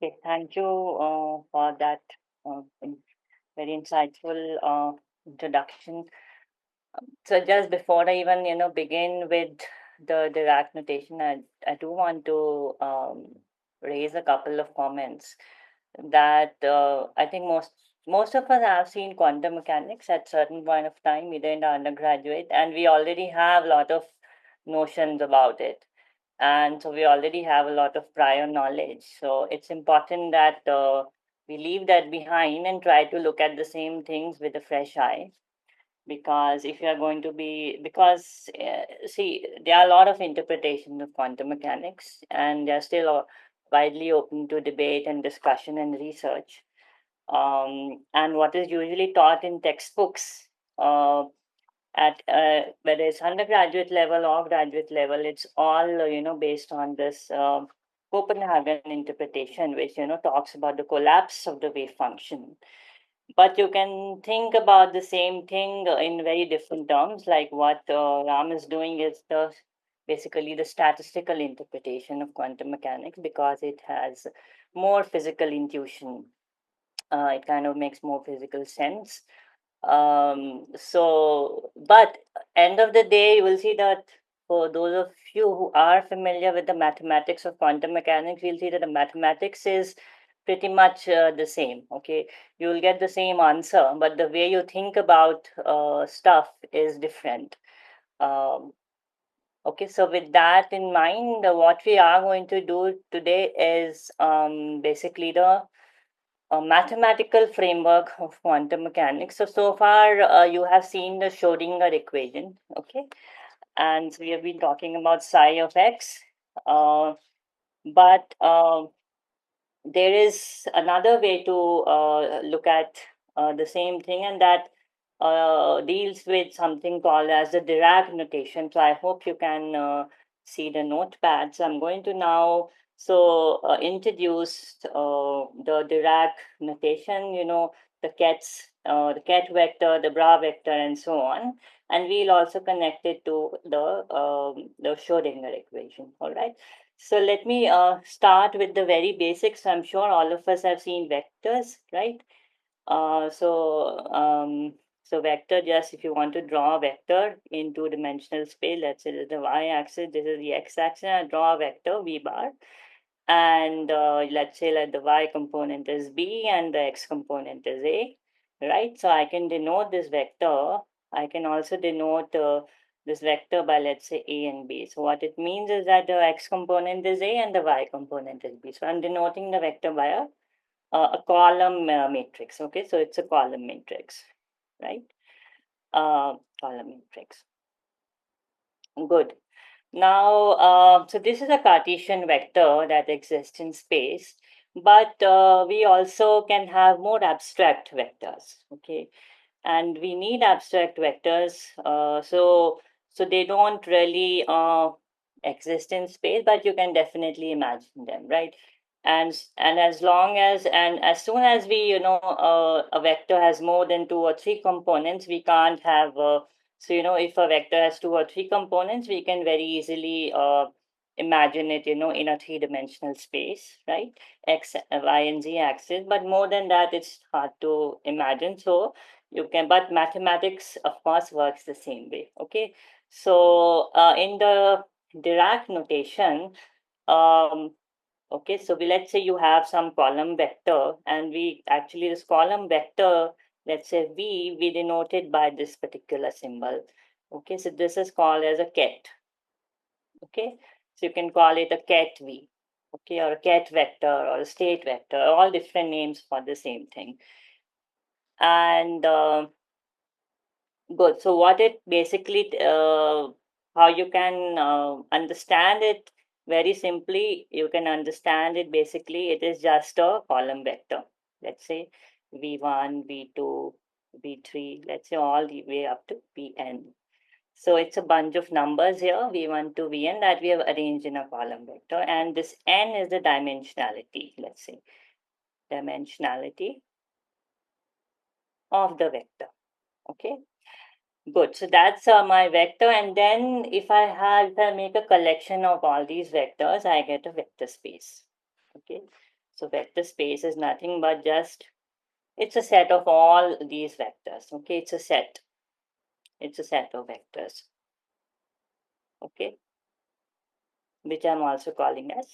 Okay, thank you for that very insightful introduction. So just before I even begin with the Dirac notation, I do want to raise a couple of comments that I think most of us have seen quantum mechanics at certain point of time, either in the undergraduate, and we already have a lot of notions about it, and so we already have a lot of prior knowledge. So it's important that we leave that behind and try to look at the same things with a fresh eye, because if you are going to be because see, there are a lot of interpretations of quantum mechanics, and they're still widely open to debate and discussion and research. And what is usually taught in textbooks, at whether it's undergraduate level or graduate level, it's all based on this Copenhagen interpretation, which talks about the collapse of the wave function. But you can think about the same thing in very different terms, like what Ram is doing is the basically the statistical interpretation of quantum mechanics, because it has more physical intuition. It kind of makes more physical sense. But end of the day, you will see that for those of you who are familiar with the mathematics of quantum mechanics, you'll see that the mathematics is pretty much the same. Okay, you will get the same answer, but the way you think about stuff is different. Um, okay, so with that in mind, what we are going to do today is basically the a mathematical framework of quantum mechanics. So far, you have seen the Schrodinger equation, okay? And we have been talking about psi of x. Uh, but there is another way to look at the same thing, and that deals with something called as the Dirac notation. So I hope you can see the notepad. So I'm going to now introduce the Dirac notation. The ket vector, the bra vector, and so on. And we'll also connect it to the Schrodinger equation. All right. So let me start with the very basics. I'm sure all of us have seen vectors, right? Uh, so um, so vector, just if you want to draw a vector in two-dimensional space, let's say this is the y-axis, this is the x-axis, I draw a vector v bar, and let's say that the y component is b and the x component is a, right? So I can denote this vector. I can also denote this vector by, let's say, a and b. So what it means is that the x component is a and the y component is b. So I'm denoting the vector by a column matrix. Okay, so it's a column matrix, right? Column matrix. Good. Now, so this is a Cartesian vector that exists in space, but we also can have more abstract vectors. Okay, and we need abstract vectors. So they don't really exist in space, but you can definitely imagine them, right? And as soon as we a vector has more than two or three components, we can't have so if a vector has two or three components, we can very easily imagine it in a three-dimensional space, right? X, y, and z axis. But more than that, it's hard to imagine. So you can, but mathematics of course works the same way. Okay, so in the Dirac notation, um, okay, so let's say you have some column vector, and we actually this column vector, let's say we denote it by this particular symbol. Okay, so this is called as a ket. Okay, so you can call it a ket v. Okay, or a ket vector or a state vector, all different names for the same thing. And good. So what it basically, how you can understand it very simply, you can understand it basically, it is just a column vector. Let's say V1, V2, V3, let's say all the way up to Vn. So it's a bunch of numbers here, V1 to Vn, that we have arranged in a column vector. And this n is the dimensionality, let's say, dimensionality of the vector. Okay. Good. So that's my vector. And then if I make a collection of all these vectors, I get a vector space. Okay. So vector space is nothing but just, it's a set of all these vectors. Okay, it's a set. It's a set of vectors. Okay, which I'm also calling as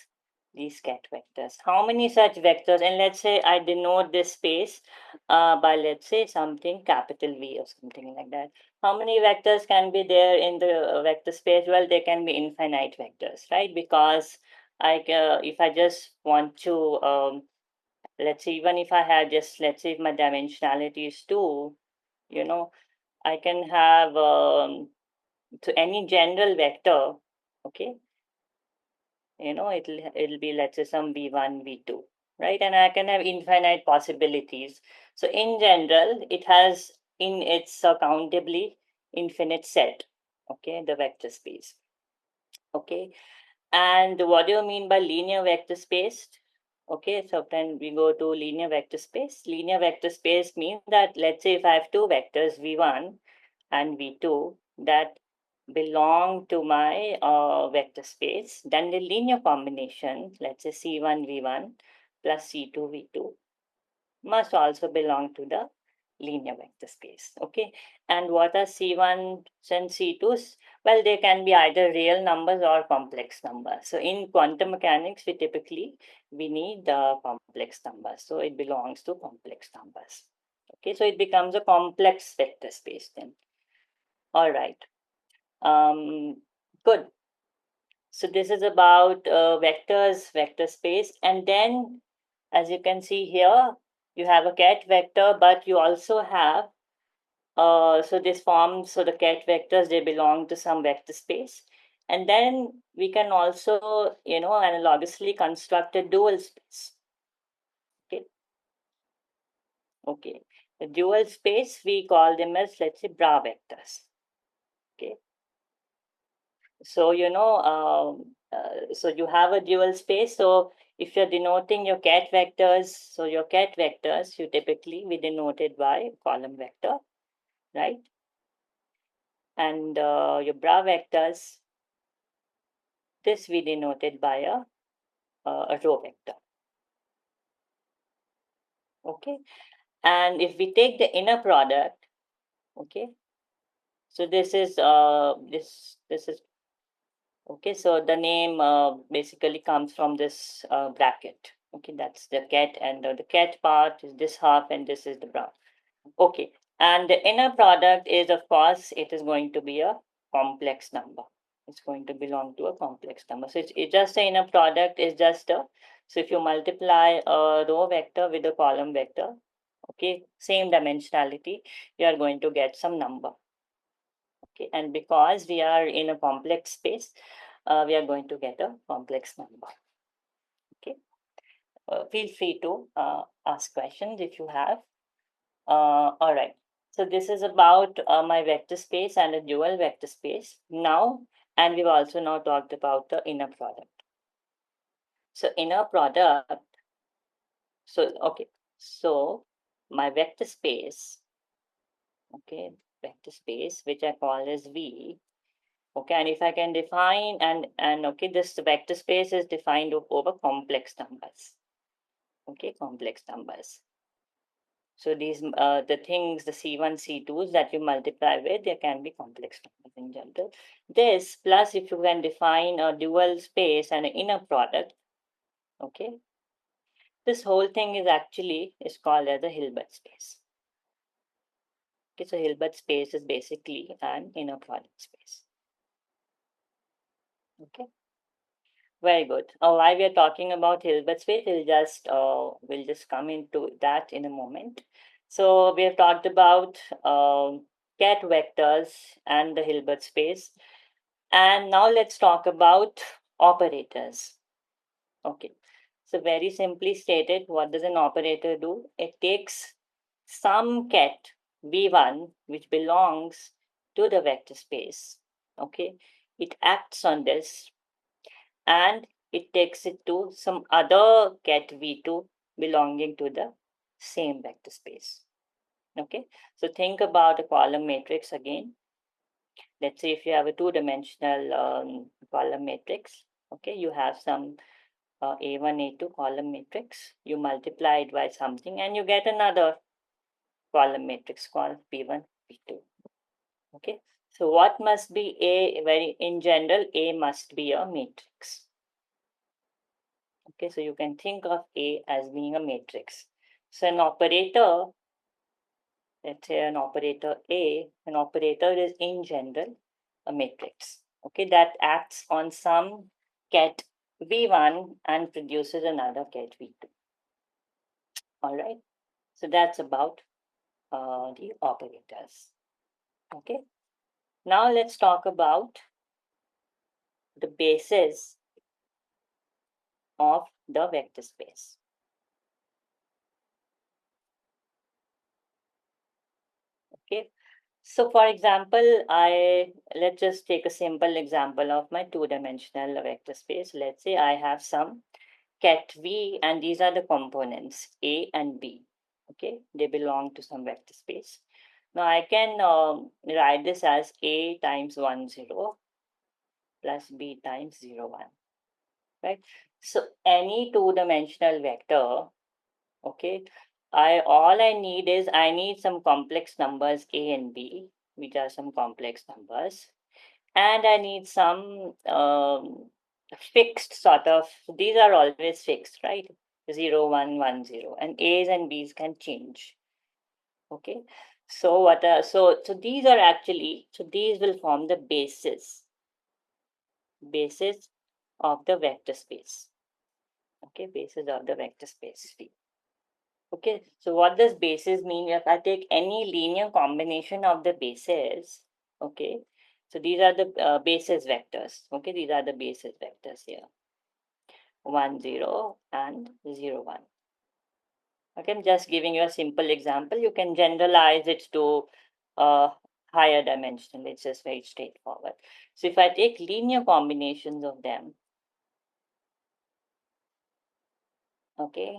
these ket vectors. How many such vectors? And let's say I denote this space by, let's say, something capital V or something like that. How many vectors can be there in the vector space? Well, there can be infinite vectors, right? Because if I just want to, let's say, even if I had just, let's say, if my dimensionality is 2, you know, I can have to any general vector, okay, it'll be, let's say, some v1 v2, right? And I can have infinite possibilities. So in general it has in its countably infinite set, okay, the vector space. Okay, and what do you mean by linear vector space? Okay, so then we go to linear vector space. Linear vector space means that, let's say, if I have two vectors v1 and v2 that belong to my vector space, then the linear combination, let's say c1 v1 plus c2 v2, must also belong to the linear vector space. Okay, and what are c1 and c2s? Well, they can be either real numbers or complex numbers. So in quantum mechanics, we need the complex numbers, so it belongs to complex numbers. Okay, so it becomes a complex vector space then. All right. Good. So this is about vectors, vector space. And then, as you can see here, you have a ket vector, but you also have, so this forms, so the ket vectors, they belong to some vector space. And then we can also, analogously construct a dual space. Okay. Okay. The dual space, we call them as, let's say, bra vectors. Okay. So, so you have a dual space. So if you're denoting your ket vectors, so your ket vectors, you typically we denote it by column vector, right? And your bra vectors, this we denoted by a row vector. Okay. And if we take the inner product, okay, so this is okay, so the name basically comes from this bracket. Okay, that's the ket, and the ket part is this half, and this is the bra. Okay, and the inner product is, of course, it is going to be a complex number. It's going to belong to a complex number. So it's just the inner product is just a, so if you multiply a row vector with a column vector, okay, same dimensionality, you are going to get some number. Okay, and because we are in a complex space, we are going to get a complex number. Okay, feel free to ask questions if you have. All right. So this is about my vector space and a dual vector space now, and we've also now talked about the inner product. So inner product. So okay. So my vector space. Okay, vector space, which I call as V. Okay, and if I can define and okay, this vector space is defined over complex numbers. Okay, complex numbers. So these the things, the C1, C2s that you multiply with, there can be complex numbers in general. This plus if you can define a dual space and an inner product, okay, this whole thing is called as a Hilbert space. Okay, so Hilbert space is basically an inner product space. Okay. Very good. While we are talking about Hilbert space, we'll just come into that in a moment. So we have talked about ket vectors and the Hilbert space, and now let's talk about operators. Okay. So very simply stated, what does an operator do? It takes some ket v1 which belongs to the vector space. Okay. It acts on this and it takes it to some other ket v2 belonging to the same vector space. Okay, so think about a column matrix again. Let's say if you have a two-dimensional column matrix, okay, you have some A1, A2 column matrix. You multiply it by something and you get another column matrix called P1, P2. Okay. So what must be A? Very in general, A must be a matrix. Okay, so you can think of A as being a matrix. So an operator, let's say an operator A, an operator is in general a matrix. Okay, that acts on some ket V1 and produces another ket V2. All right, so that's about the operators. Okay, now let's talk about the basis of the vector space. Okay, so for example, let's just take a simple example of my two-dimensional vector space. Let's say I have some ket V and these are the components A and B. Okay, they belong to some vector space. Now I can write this as A times 1, 0 plus B times 0, 1. Right? So any two-dimensional vector, okay, all I need is I need some complex numbers A and B, which are some complex numbers, and I need some fixed sort of. These are always fixed, right? 0, 1, 1, 0, and A's and B's can change. Okay, so so these are actually, so these will form the basis of the vector space. Okay, basis of the vector space. Okay, so what does basis mean? If I take any linear combination of the bases, okay, so these are the basis vectors. Okay, these are the basis vectors here, 1, 0 and 0, 1. Okay, I'm just giving you a simple example. You can generalize it to higher dimension. It's just very straightforward. So if I take linear combinations of them, okay,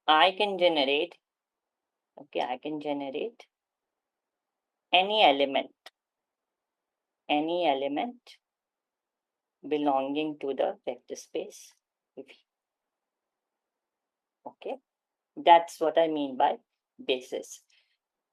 I can generate, okay, I can generate any element belonging to the vector space V. Okay, that's what I mean by basis.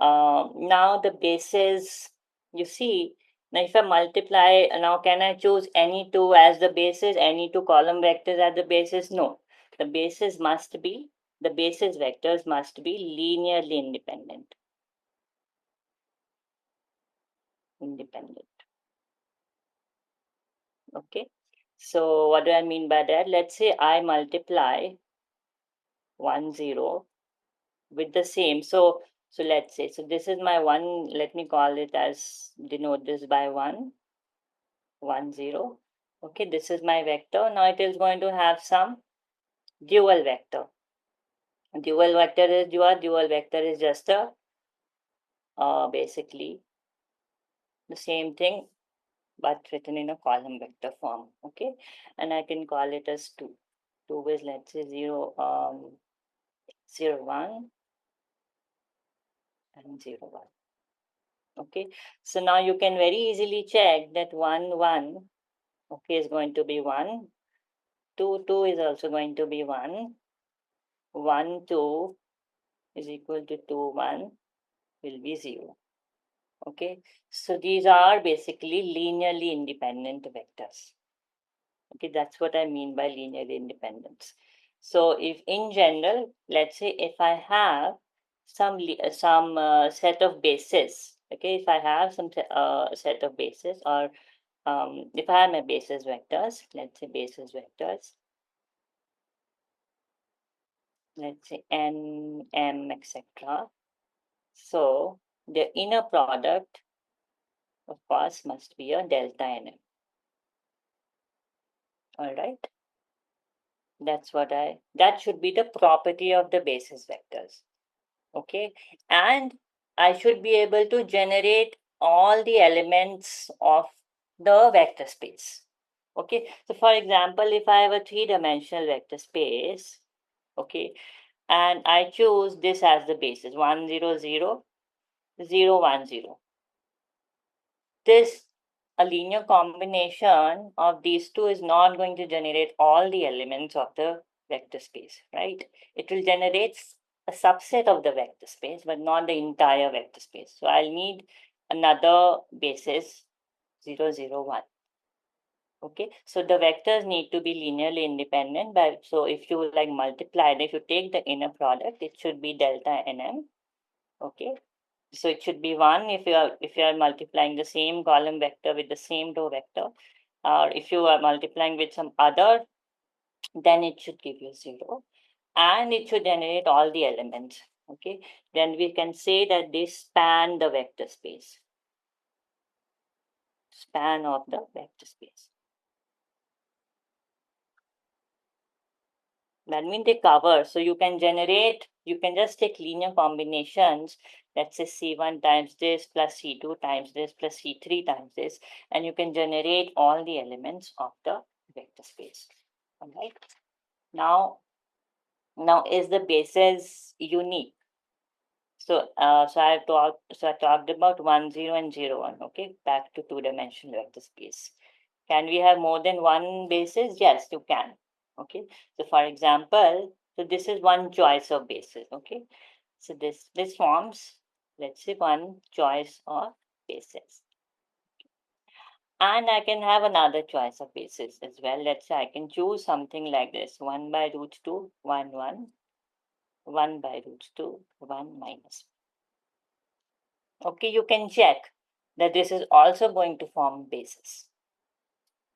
Now the basis, you see, now if I multiply, now can I choose any two as the basis, any two column vectors as the basis? No, the basis must be, the basis vectors must be linearly independent. Okay, so what do I mean by that? Let's say I multiply 1, 0 with the same. So let's say, so this is my one, let me call it as, denote this by 1, 1, 0. Okay, this is my vector. Now it is going to have some dual vector. Dual vector is just a basically the same thing but written in a column vector form. Okay, and I can call it as 2. 2 is, let's say, 0, 0, 1 and 0, 1. Okay, so now you can very easily check that 1, 1, okay, is going to be 1. 2, 2 is also going to be 1. 1, 2 is equal to 2, 1 will be 0. Okay, so these are basically linearly independent vectors. Okay, that's what I mean by linear independence. So if in general, let's say if I have some set of bases, okay, if I have some set of bases, or if I have my basis vectors, let's say basis vectors, let's say n, m, etc. So the inner product, of course, must be a delta nm. All right, that should be the property of the basis vectors. Okay, and I should be able to generate all the elements of the vector space. Okay, so for example, if I have a three-dimensional vector space, okay, and I choose this as the basis, 1, 0, 0, 0, 1, 0. This, a linear combination of these two, is not going to generate all the elements of the vector space, right? It will generate a subset of the vector space, but not the entire vector space. So I'll need another basis 0, 0, 1. Okay, so the vectors need to be linearly independent, but so if you like multiply it, if you take the inner product, it should be delta nm. Okay, so it should be 1 if you are multiplying the same column vector with the same row vector, or if you are multiplying with some other, then it should give you 0, and it should generate all the elements. Okay, then we can say that they span the vector space, span of the vector space. That means they cover. So you can just take linear combinations, let's say C1 times this plus C2 times this plus C3 times this, and you can generate all the elements of the vector space. All right. Now is the basis unique? So I talked about 1, 0, and 0, 1. Okay, back to two-dimensional vector space. Can we have more than one basis? Yes, you can. Okay. So for example, so this is one choice of basis. Okay. So this forms, let's say, one choice of basis. And I can have another choice of basis as well. Let's say I can choose something like this: 1 by root 2, 1, 1, 1 by root 2, 1 minus. Okay, you can check that this is also going to form basis.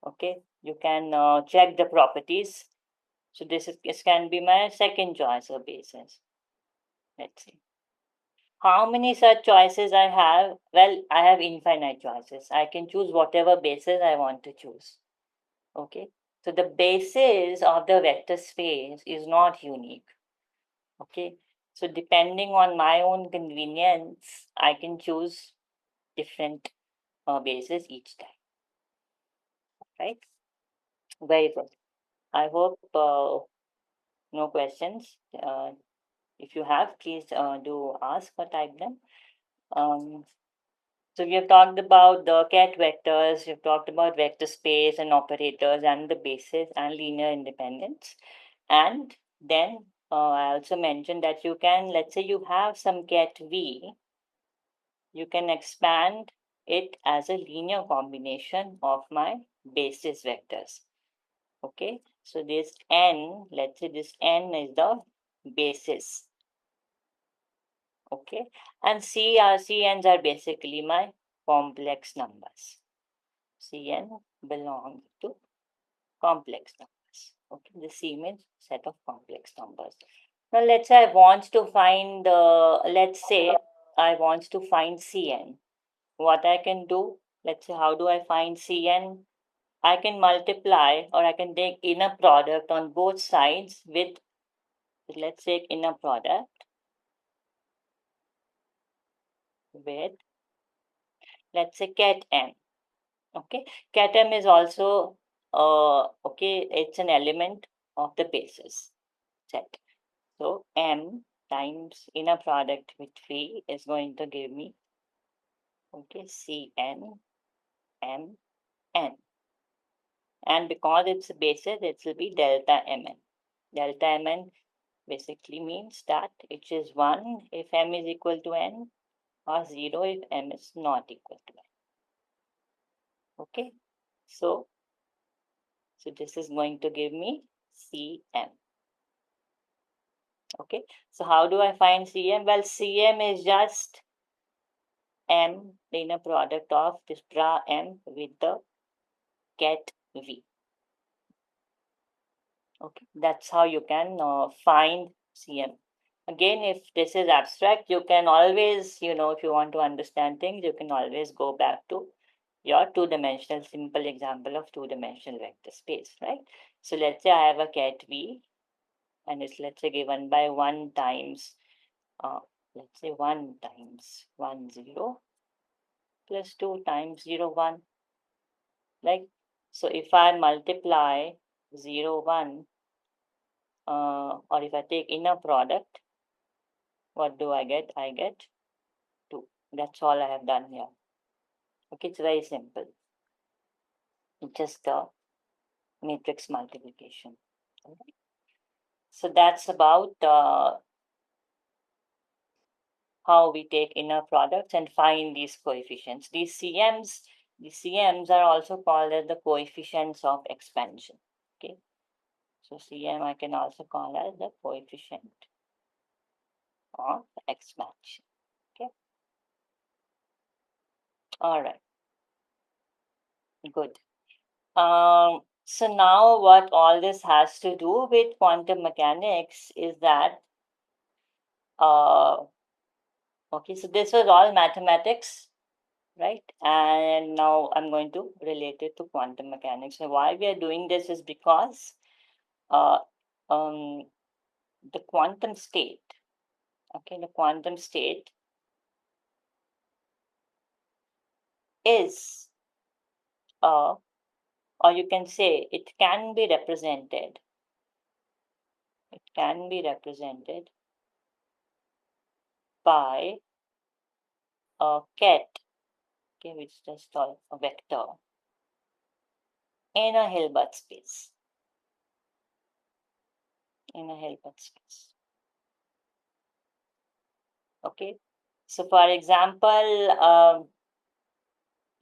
Okay, you can check the properties. So this can be my second choice of basis. Let's see. How many such choices I have? Well, I have infinite choices. I can choose whatever basis I want to choose. Okay. So the basis of the vector space is not unique. Okay. So depending on my own convenience, I can choose different bases each time. Right? Very good. I hope no questions. If you have, please do ask or type them. Um, so we have talked about the ket vectors, we've talked about vector space and operators and the basis and linear independence. And then I also mentioned that you can, let's say you have some ket V, you can expand it as a linear combination of my basis vectors. Okay, so this n, let's say this n is the basis. Okay, and Cn's are basically my complex numbers. Cn belongs to complex numbers. Okay, the C means set of complex numbers. Now let's say I want to find let's say I want to find Cn. What I can do, let's say, how do I find Cn? I can multiply, or I can take inner product on both sides with, let's take inner product with, let's say, ket m. Okay, ket m is also okay, it's an element of the basis set. So m times inner product with phi is going to give me, okay, Cn m n, and because it's a basis, it will be delta mn. Delta mn basically means that it is 1 if m is equal to n, or 0 if m is not equal to n. Okay, so this is going to give me Cm. Okay, so how do I find Cm? Well, Cm is just m, the inner product of this bra m with the ket v. Okay, that's how you can find Cm. Again, if this is abstract, you can always, if you want to understand things, you can always go back to your two-dimensional, simple example of two-dimensional vector space, right? So let's say I have a ket v, and it's, let's say, given by 1 times, let's say 1 times 1, 0 plus 2 times 0, 1. Like, so if I multiply 0, 1, or if I take inner product, what do I get? I get 2. That's all I have done here. Okay, it's very simple. It's just a matrix multiplication. Okay. So that's about how we take inner products and find these coefficients. These CMs are also called as the coefficients of expansion. Okay, so CM I can also call as the coefficient of expansion. Okay, all right, good. So now what all this has to do with quantum mechanics is that, uh, okay, so this was all mathematics, right? And now I'm going to relate it to quantum mechanics. So why we are doing this is because uh, um, the quantum state, okay, the quantum state is, or you can say it can be represented by a ket, okay, which is just called a vector in a Hilbert space, in a Hilbert space. Okay, so for example,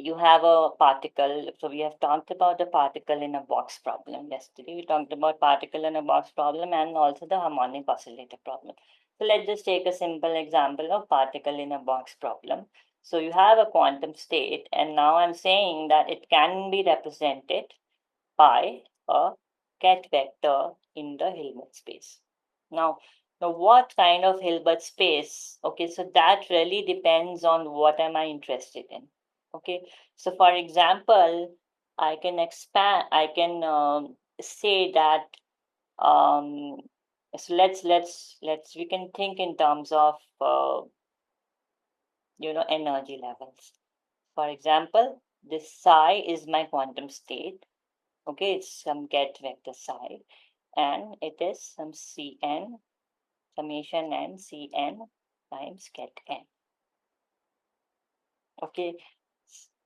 you have a particle. So we have talked about the particle in a box problem yesterday. We talked about particle in a box problem and also the harmonic oscillator problem. So let's just take a simple example of particle in a box problem. So you have a quantum state, and now I'm saying that it can be represented by a ket vector in the Hilbert space. Now, what kind of Hilbert space? Okay, so that really depends on what am I interested in. Okay, so for example, I can say that, um, so let's we can think in terms of energy levels. For example, this psi is my quantum state. Okay, it's some ket vector psi, and it is some Cn, summation n Cn times ket n. Okay,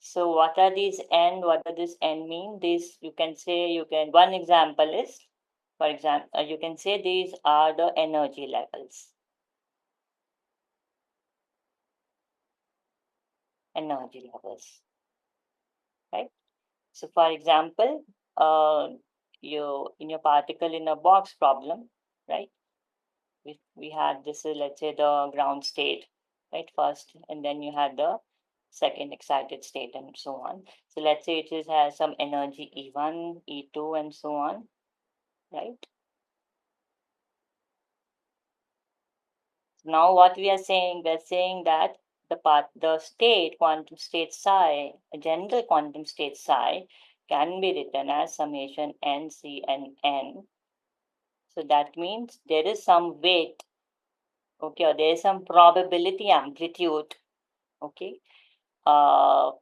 so what are these n? What does this n mean? This you can say, one example is, for example, you can say these are the energy levels. Energy levels, right? So, for example, you in your particle in a box problem, right? We had this is, let's say, the ground state, right, first, and then you had the second excited state and so on. So let's say has some energy E1, E2, and so on, right? Now what we're saying that the state, quantum state psi, a general quantum state psi, can be written as summation n c and n. So that means there is some weight, okay, or there is some probability amplitude, okay, uh,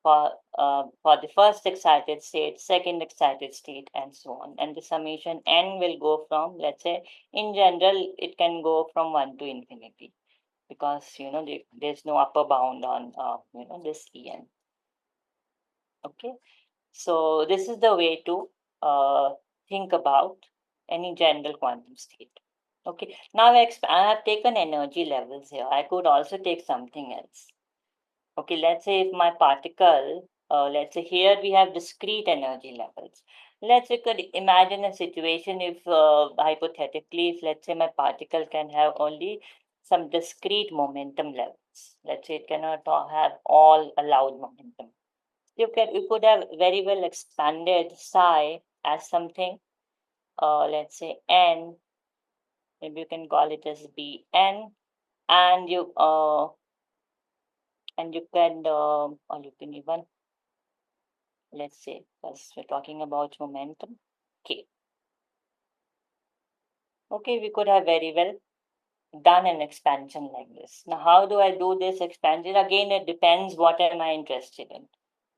for the first excited state, second excited state, and so on. And the summation n will go from, let's say, in general, it can go from 1 to infinity, because there's no upper bound on this En. Okay, so this is the way to think about any general quantum state. Okay, now I have taken energy levels here. I could also take something else. Okay, let's say if my particle, let's say here we have discrete energy levels. Let's say could imagine a situation if, hypothetically, if let's say my particle can have only some discrete momentum levels. Let's say it cannot have all allowed momentum. You could have very well expanded psi as something, let's say n, maybe you can call it as Bn, and you can, or you can even, let's say, because we're talking about momentum, k. Okay, we could have very well done an expansion like this. Now, how do I do this expansion? Again, it depends what am I interested in.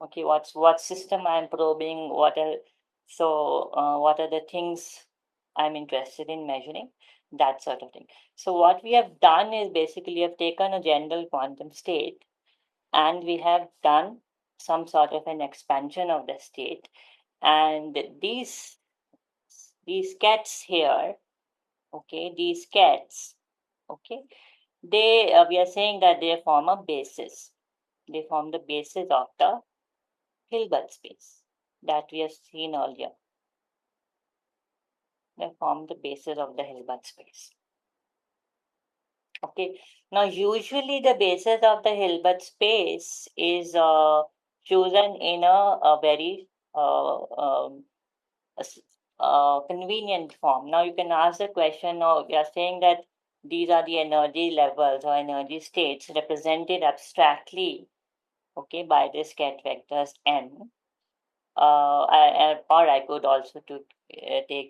Okay, what system I'm probing, what are the things I'm interested in measuring, that sort of thing. So what we have done is basically have taken a general quantum state, and we have done some sort of an expansion of the state, and these cats here, okay, these cats, okay, they we are saying that they form a basis. They form the basis of the Hilbert space that we have seen earlier. They form the basis of the Hilbert space. Okay. Now, usually the basis of the Hilbert space is chosen in a very s- convenient form. Now, you can ask the question, or we are saying that these are the energy levels or energy states represented abstractly, okay, by this ket vectors n. Or I could also take, the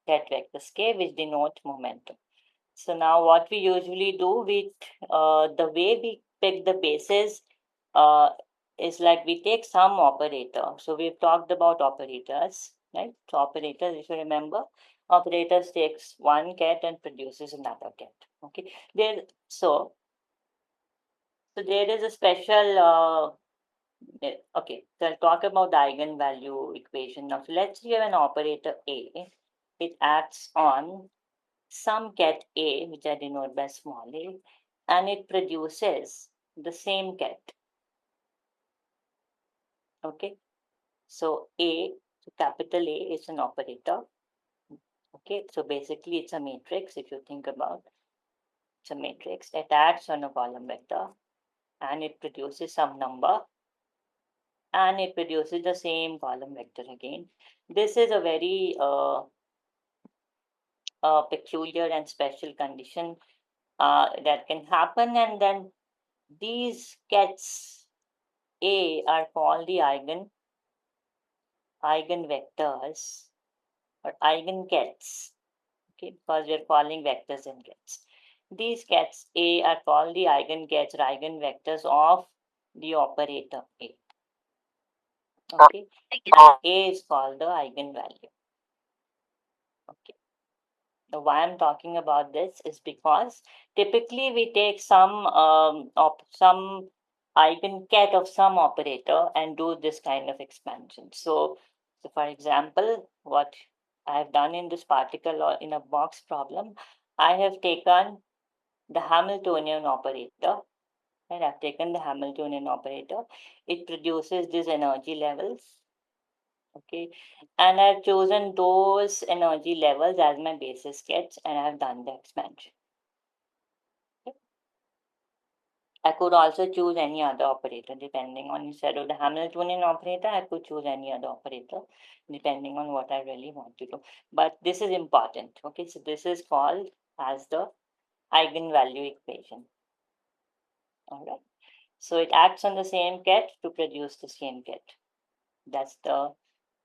ket vectors k, which denote momentum. So now what we usually do, the way we pick the bases uh, is like we take some operator. So we've talked about operators, right? So operators, if you remember, operators takes one ket and produces another ket. Okay. So there is a special okay. So I'll talk about the eigenvalue equation now. So let's give an operator A. It acts on some ket A, which I denote by small a, and it produces the same ket. Okay, so so capital A is an operator. Okay, so basically it's a matrix. If you think about, it's a matrix. It acts on a column vector, and it produces some number, and it produces the same column vector again. This is a very peculiar and special condition that can happen, and then these kets A are called the eigenvectors or eigenkets. Okay, because we're calling vectors and kets. These kets A are called the eigenkets or eigenvectors of the operator A. Okay, A is called the eigenvalue. Okay. Now, why I'm talking about this is because typically we take some eigenket of some operator and do this kind of expansion. So for example, what I have done in this particle or in a box problem, I have taken the Hamiltonian operator, and I've taken the Hamiltonian operator. It produces these energy levels. Okay, and I've chosen those energy levels as my basis sketch, and I've done the expansion. Okay. I could also choose any other operator depending on, instead of the Hamiltonian operator, I could choose any other operator depending on what I really want to do. But this is important. Okay, so this is called as the eigenvalue equation. All right. So it acts on the same ket to produce the same ket. That's the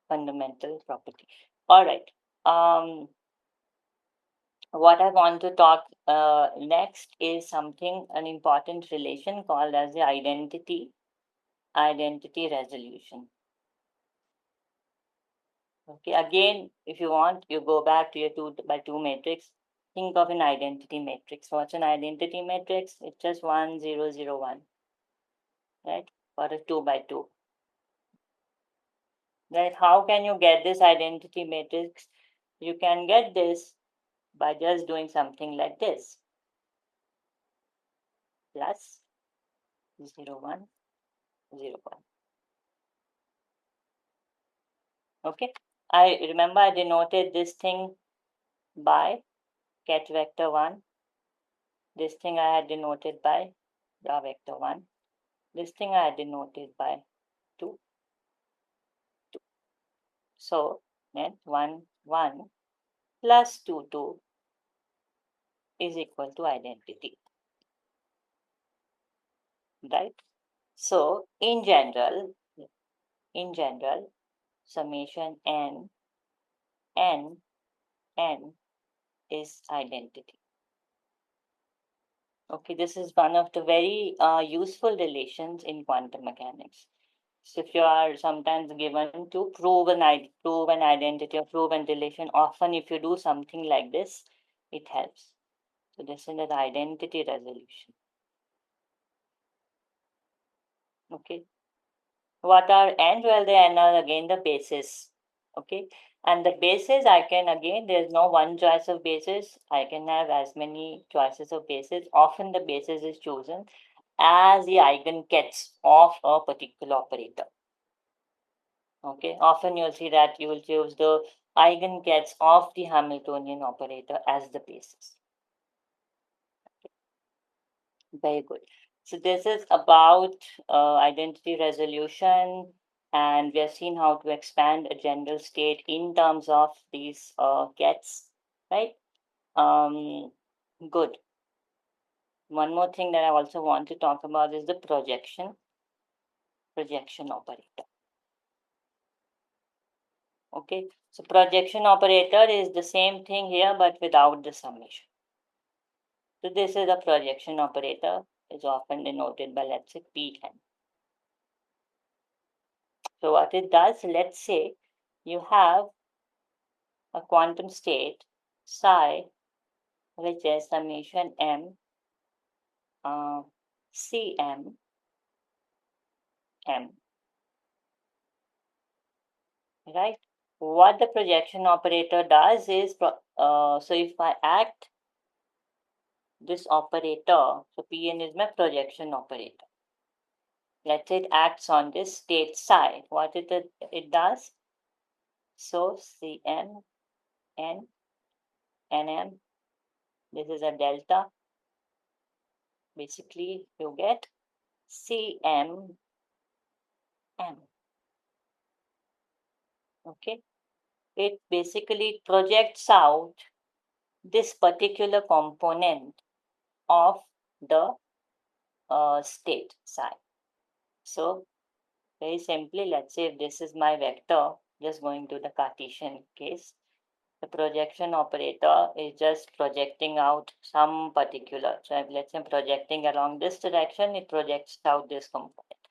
fundamental property. All right. What I want to talk next is an important relation called as the identity resolution. Okay, again, if you want, you go back to your 2 by 2 matrix. Think of an identity matrix. What's an identity matrix? It's just 1, 0, 0, 1, right? For a 2 by 2. Right? How can you get this identity matrix? You can get this by just doing something like this: plus 0, 1, 0, 1. Okay. I remember I denoted this thing by ket vector 1. This thing I had denoted by the vector 1. This thing I had denoted by 2. So then 1, 1 plus 2, 2 is equal to identity. Right? So in general, summation n is identity. Okay, this is one of the very useful relations in quantum mechanics. So if you are sometimes given to prove an identity or prove an relation, often if you do something like this, it helps. So this is the identity resolution. Okay. What are n? Well, the n are again the basis. Okay. And the bases, I can again, there's no one choice of basis. I can have as many choices of bases. Often the basis is chosen as the eigengets of a particular operator. Okay, often you'll see that you will choose the eigengets of the Hamiltonian operator as the basis. Very good. So this is about identity resolution, and we have seen how to expand a general state in terms of these gets, right? Good. One more thing that I also want to talk about is the projection operator. Okay, so projection operator is the same thing here but without the summation. So this is a projection operator, is often denoted by, let's say, Pn. So what it does, let's say you have a quantum state psi, which is summation m cm m, right? What the projection operator does is, so if I act this operator, so Pn is my projection operator. Let's say it acts on this state psi. What it does? So Cn, n, nm, this is a delta. Basically, you get Cm, m. Okay, it basically projects out this particular component of the state psi. So very simply, let's say if this is my vector, just going to the Cartesian case, the projection operator is just projecting out some particular. So if let's say I'm projecting along this direction, it projects out this component.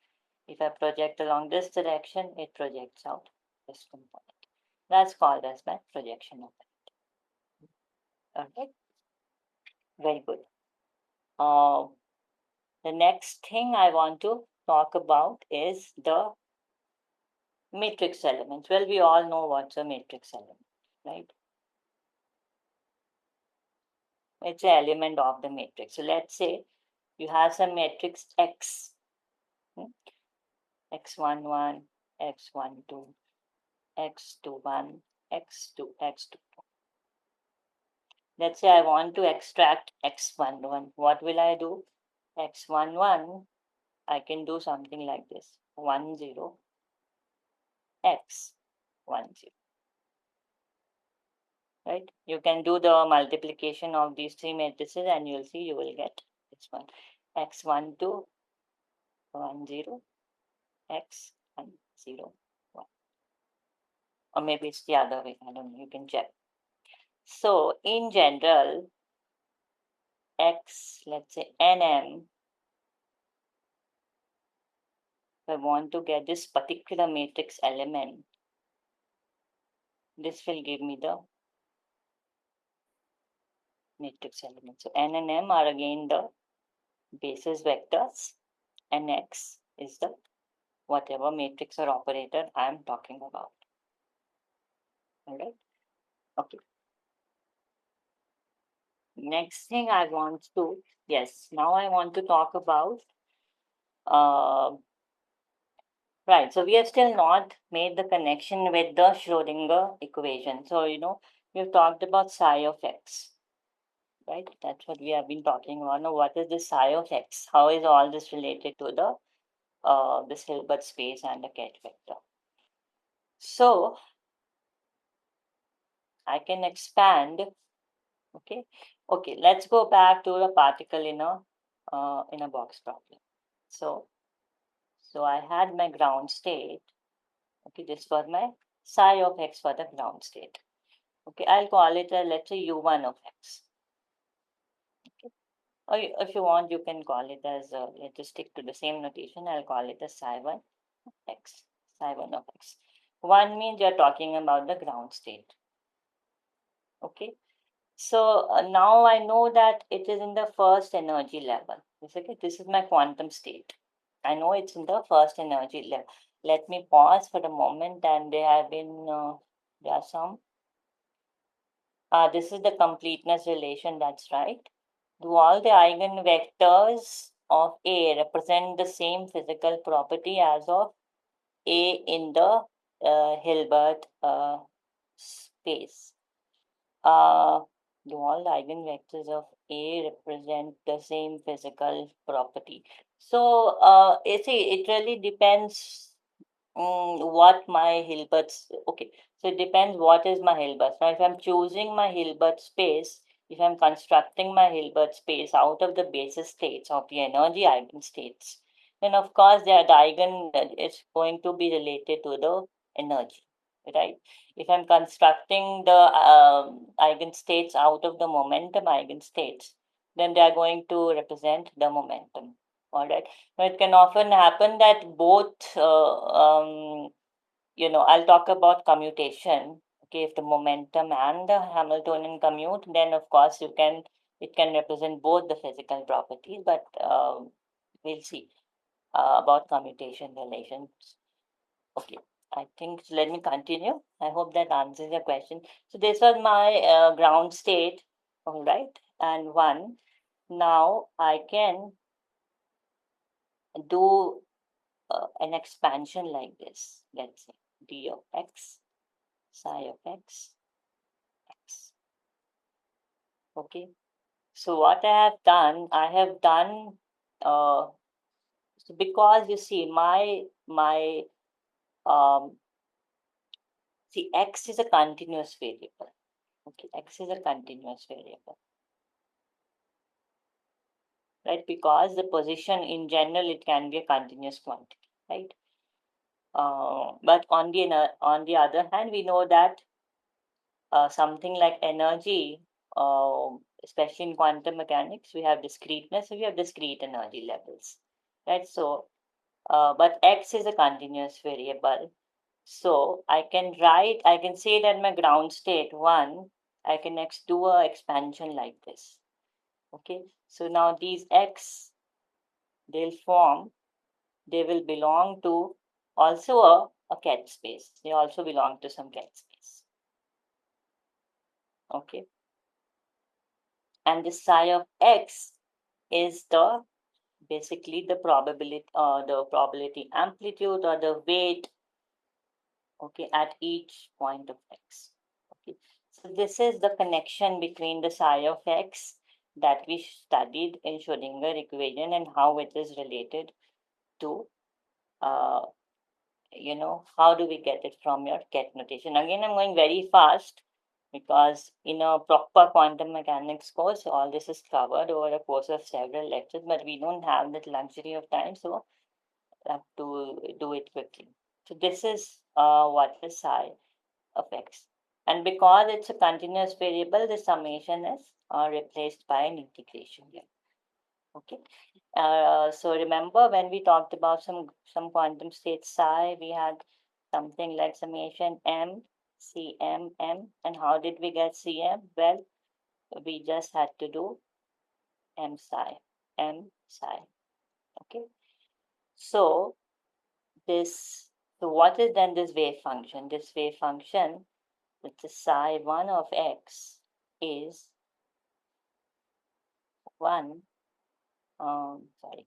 If I project along this direction, it projects out this component. That's called as my projection operator. Okay, very good. Uh, the next thing I want to talk about is the matrix elements. Well, we all know what's a matrix element, right? It's an element of the matrix. So let's say you have some matrix X, X11, X12, X21, X2, X2. Let's say I want to extract X11. What will I do? X11, I can do something like this. 10, X10. Right? You can do the multiplication of these three matrices and you'll see you will get this one. X12, 10, X10, 1. Or maybe it's the other way. I don't know. You can check. So in general, X, let's say NM, if I want to get this particular matrix element, this will give me the matrix element. So N and M are again the basis vectors, and X is the whatever matrix or operator I am talking about. All right. Okay. Next thing I want to, yes, now I want to talk about, right. So we have still not made the connection with the Schrodinger equation. So, we've talked about psi of X, right? That's what we have been talking about. Now, what is the psi of X? How is all this related to this Hilbert space and the Ket vector? So I can expand. Okay, let's go back to the particle in a box problem. So I had my ground state. Okay, this was my psi of X for the ground state. Okay, I'll call it let's say U1 of X. Okay. Or if you want, you can call it as let's just stick to the same notation. I'll call it as psi1 of X. Psi1 of X. One means you're talking about the ground state. Okay. So now I know that it is in the first energy level. Okay, this is my quantum state. I know it's in the first energy level. Let me pause for a moment, and there have been There are some. This is the completeness relation, that's right. Do all the eigenvectors of A represent the same physical property as of A in the Hilbert space? Uh, do all the eigenvectors of A represent the same physical property? So, you see, it really depends what my Hilbert's okay. So it depends what is my Hilbert. Now, if I'm choosing my Hilbert space, if I'm constructing my Hilbert space out of the basis states of the energy eigenstates, then of course the eigen is going to be related to the energy, right? If I'm constructing the eigenstates out of the momentum eigenstates, then they are going to represent the momentum. All right. Now, it can often happen that both, I'll talk about commutation. Okay, if the momentum and the Hamiltonian commute, then of course it can represent both the physical properties, but we'll see about commutation relations. Okay, I think so let me continue. I hope that answers your question. So this was my ground state, all right, and one. Now I can do an expansion like this. Let's say d of x, psi of x, x. Okay. So what I have done, so because you see my see x is a continuous variable. Okay, x is a continuous variable, right? Because the position in general it can be a continuous quantity, right? But on the other hand, we know that something like energy, especially in quantum mechanics, we have discreteness, so we have discrete energy levels, right? So, but x is a continuous variable. So I can say that my ground state one, I can do a expansion like this. Okay, so now these x, they'll form, they will belong to also a ket space. They also belong to some ket space. Okay. And the psi of x is the basically the probability amplitude or the weight, okay, at each point of x. Okay, so this is the connection between the psi of x that we studied in Schrodinger equation and how it is related to uh, how do we get it from your ket notation. Again, I'm going very fast because in a proper quantum mechanics course, all this is covered over a course of several lectures, but we don't have that luxury of time, so I have to do it quickly. So this is what is psi of x. And because it's a continuous variable, the summation is replaced by an integration here. Okay. So remember when we talked about some quantum state psi, we had something like summation m, cm, m. And how did we get cm? Well, we just had to do m psi, m psi. Okay. So this, so what is then this wave function? This wave function, which is psi 1 of x, is 1, sorry,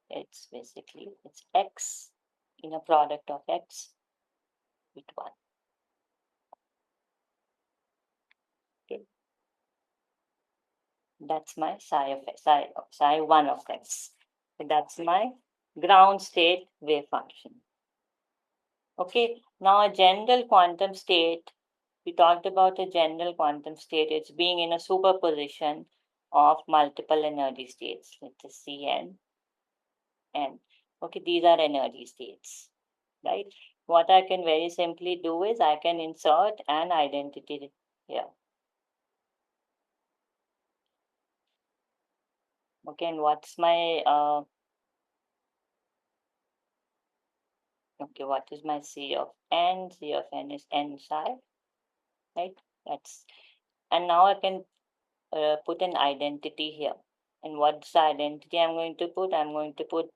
it's basically, it's x in a product of x with 1. Okay, that's my psi of x, psi 1 of x. So that's my ground state wave function. Okay, now a general quantum state, we talked about a general quantum state, it's being in a superposition of multiple energy states. Let's just Cn, N. Okay, these are energy states, right? What I can very simply do is I can insert an identity here. Okay, and what's my okay, what is my C of n? C of n is n psi, right? That's, and now I can put an identity here. And what's the identity I'm going to put? I'm going to put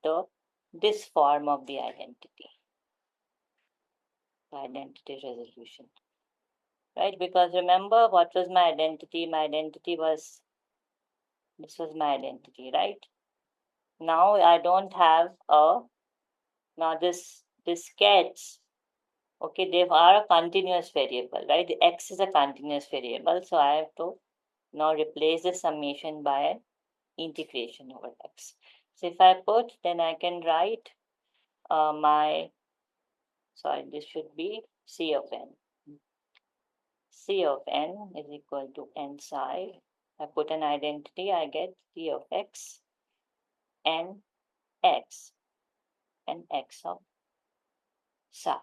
this form of the identity resolution. right? Because remember, what was my identity? My identity was, this was my identity, right? Now I don't have a, now this gets, okay, they are a continuous variable, right? The x is a continuous variable, so I have to now replace the summation by an integration over x. So if I put, then I can write my, sorry, this should be c of n. C of n is equal to n psi. I put an identity, I get c of x, n x, and x of psi,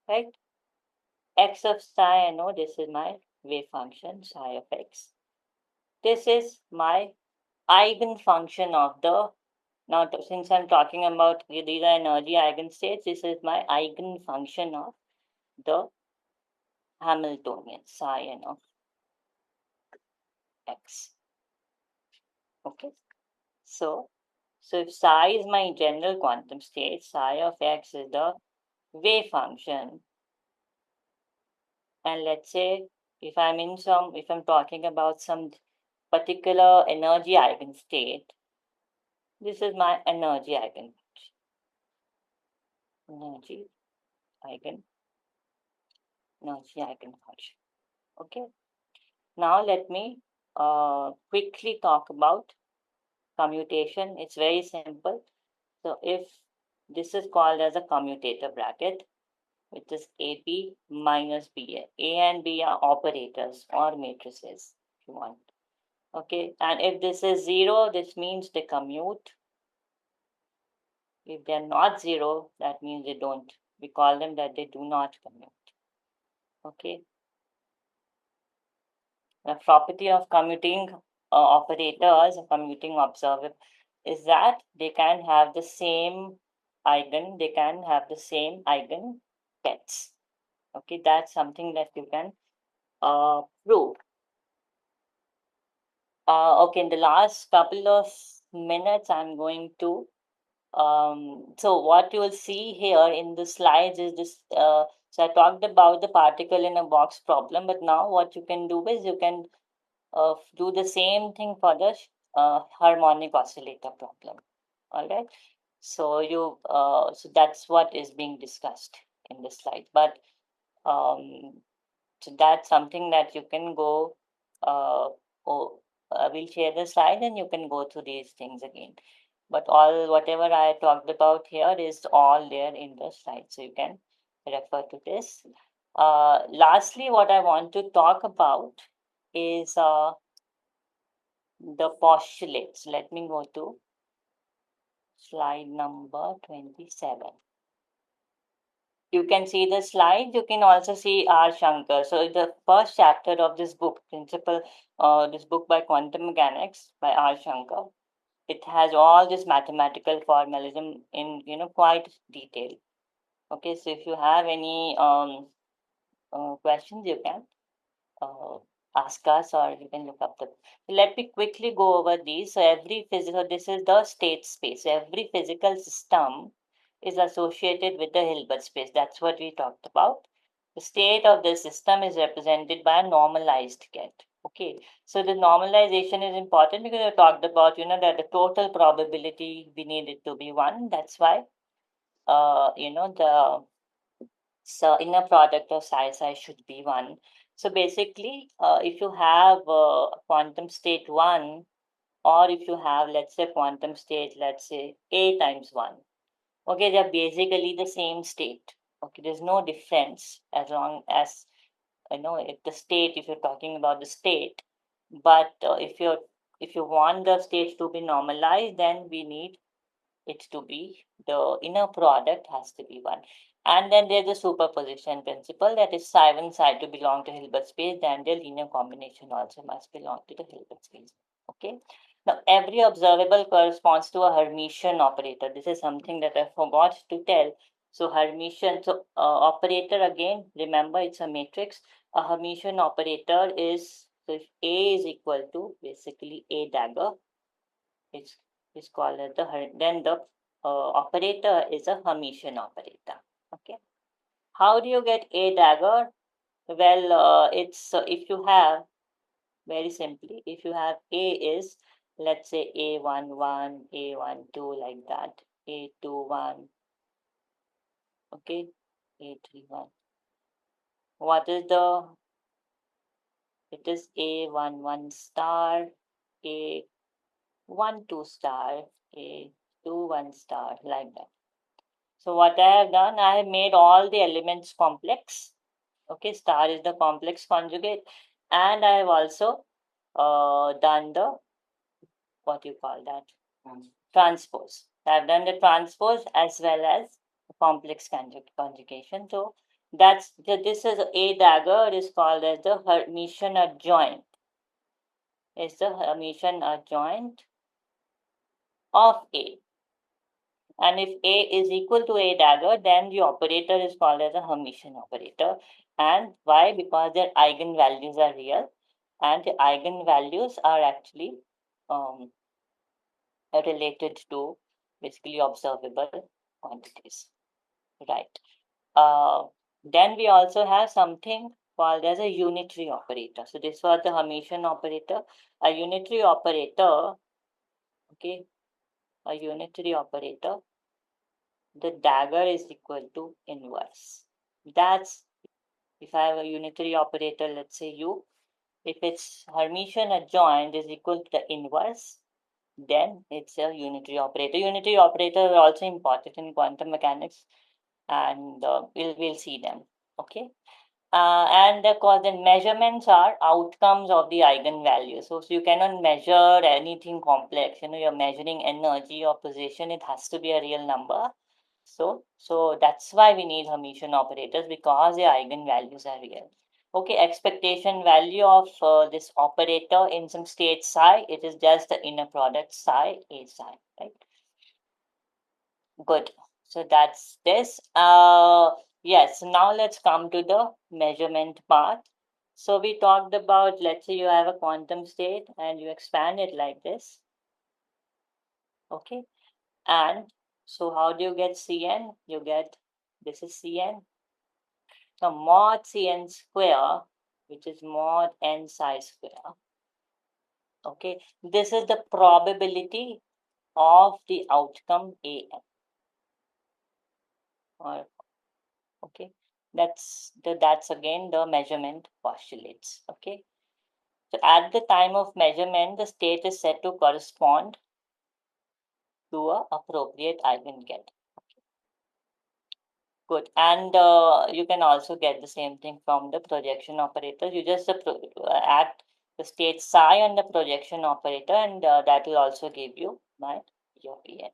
right? X of psi, I know this is my wave function, psi of x. This is my eigenfunction of the, now since I'm talking about these are energy eigenstates, this is my eigenfunction of the Hamiltonian, psi n of x. Okay, so if psi is my general quantum state, psi of x is the wave function, and let's say if I'm talking about some particular energy eigenstate, this is my energy eigenfunction. Energy eigen energy eigenfunction. Okay. Now let me quickly talk about commutation. It's very simple. So if this is called as a commutator bracket, which is AB minus BA. A and B are operators or matrices, if you want. Okay, and if this is zero, this means they commute. If they're not zero, that means they don't. We call them that they do not commute. Okay. The property of commuting operators, commuting observer, is that they can have the same they can have the same eigen pets. Okay, that's something that you can prove. Okay, in the last couple of minutes, I'm going to so what you will see here in the slides is this. So I talked about the particle in a box problem, but now what you can do is you can do the same thing for the harmonic oscillator problem. All right. So so that's what is being discussed in this slide. But um, so that's something that you can go. Oh, we'll share the slide and you can go through these things again. But whatever I talked about here is all there in the slide, so you can refer to this. Lastly, what I want to talk about is the postulates. Let me go to slide number 27. You can see the slide. You can also see R. Shankar. So the first chapter of this book, this book by Quantum Mechanics by R. Shankar, it has all this mathematical formalism in quite detail. Okay, so if you have any questions, you can uh, ask us or you can look up the. Let me quickly go over these. So every physical, this is the state space. Every physical system is associated with the Hilbert space. That's what we talked about. The state of the system is represented by a normalized get. Okay, so the normalization is important because I talked about that the total probability we need it to be one. That's why the so inner product of psi should be one. So basically, if you have quantum state one, or if you have, let's say, quantum state, let's say A times one, okay, they're basically the same state. Okay, there's no difference as long as if the state, if you're talking about the state, but if you want the state to be normalized, then we need it to be the inner product has to be one. And then there's the superposition principle that is psi one psi to belong to Hilbert space, then the linear combination also must belong to the Hilbert space. Okay. Now every observable corresponds to a Hermitian operator. This is something that I forgot to tell. So Hermitian, so operator again, remember it's a matrix. A Hermitian operator is, so if A is equal to basically A dagger, it's is called as then the operator is a Hermitian operator. Okay. How do you get A dagger? Well, it's if you have, very simply, if you have A is, let's say, A11, A12, like that, A21, okay, A31. What is the, it is A11 star, A12 star, A21 star, like that. So what I have done, I have made all the elements complex. Okay, star is the complex conjugate, and I have also done the, what you call that, transpose. I've done the transpose as well as complex conjugation. So this is a dagger is called as the Hermitian adjoint. Is the Hermitian adjoint of A. And if A is equal to A dagger, then the operator is called as a Hermitian operator. And why? Because their eigenvalues are real, and the eigenvalues are actually um, related to basically observable quantities. Right. Uh, then we also have something called as a unitary operator. So this was the Hermitian operator. A unitary operator, okay, a unitary operator, the dagger is equal to inverse. That's if I have a unitary operator, let's say U, if its Hermitian adjoint is equal to the inverse, then it's a unitary operator. Unitary operators are also important in quantum mechanics, and we'll see them. Okay. And of course, the measurements are outcomes of the eigenvalue. So you cannot measure anything complex. You're measuring energy or position. It has to be a real number. So that's why we need Hermitian operators, because the eigenvalues are real. Okay, expectation value of this operator in some state psi, it is just the inner product psi a psi, right? Good. So that's this. Yes, now let's come to the measurement part. So we talked about, let's say you have a quantum state and you expand it like this. Okay. And so how do you get Cn? You get, this is Cn. So mod Cn square, which is mod n psi square. Okay. This is the probability of the outcome An. Or okay, that's again the measurement postulates. Okay, so at the time of measurement, the state is said to correspond to a appropriate eigenget. Good. And you can also get the same thing from the projection operator. You just add the state psi on the projection operator, and that will also give you your Pn.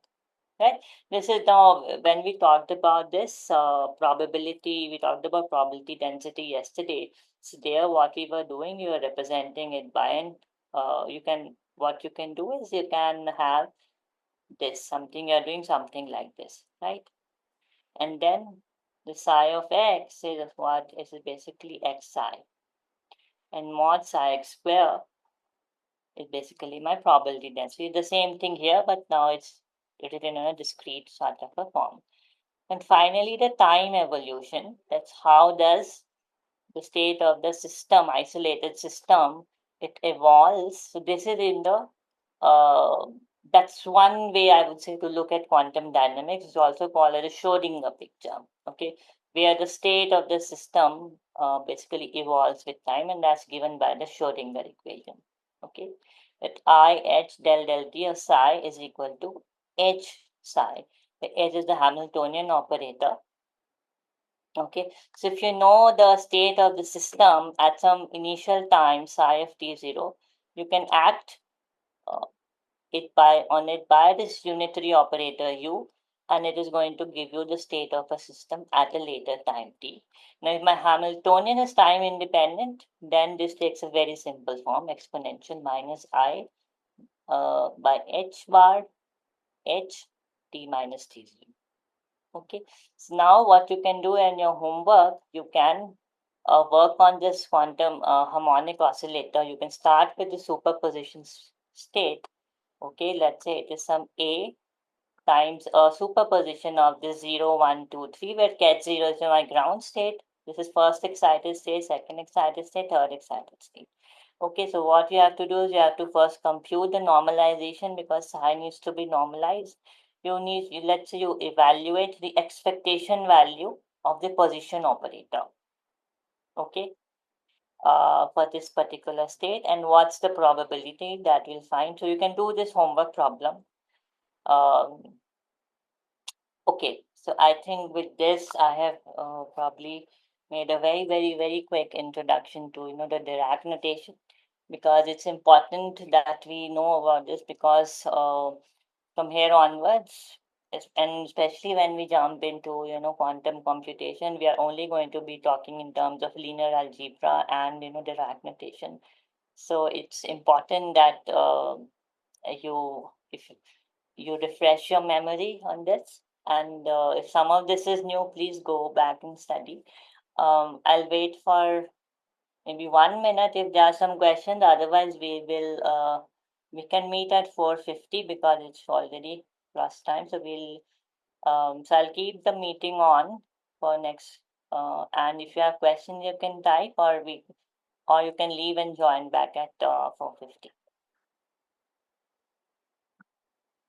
Right. This is now when we talked about this probability. We talked about probability density yesterday. So there, what we were doing, you were representing it by an. You can what you can do is you can have this something, you're doing something like this, right? And then the psi of x is what is basically x psi, and mod psi x square is basically my probability density. The same thing here, but now it's written in a discrete sort of a form. And finally, the time evolution. That's how does the state of the system, isolated system, it evolves. So this is in the uh, that's one way I would say to look at quantum dynamics. It's also called as a Schrodinger picture. Okay, where the state of the system basically evolves with time, and that's given by the Schrodinger equation. Okay, that I h del del t of psi is equal to h psi. The h is the Hamiltonian operator. Okay, so if you know the state of the system at some initial time psi of t0, you can act uh, it by this unitary operator u, and it is going to give you the state of a system at a later time t. Now, if my Hamiltonian is time independent, then this takes a very simple form, exponential minus I by h bar h t minus t0. Okay, so now what you can do in your homework, you can work on this quantum harmonic oscillator. You can start with the superposition state. Okay, let's say it is some A times a superposition of the 0, 1, 2, 3, where ket 0 is my ground state, This is first excited state, second excited state, third excited state. Okay, so what you have to do is you have to first compute the normalization because psi needs to be normalized. Let's say you evaluate the expectation value of the position operator. Okay, for this particular state, and what's the probability that we'll find. So you can do this homework problem. Um, Okay, so I think with this, I have probably made a very quick introduction to the Dirac notation, because it's important that we know about this, because from here onwards, and especially when we jump into quantum computation, we are only going to be talking in terms of linear algebra and Dirac notation. So it's important that you if you refresh your memory on this. And if some of this is new, please go back and study. I'll wait for maybe 1 minute if there are some questions. Otherwise, we can meet at 4:50 because it's already plus time. So I'll keep the meeting on for next. And if you have questions, you can type, or you can leave and join back at 4:50.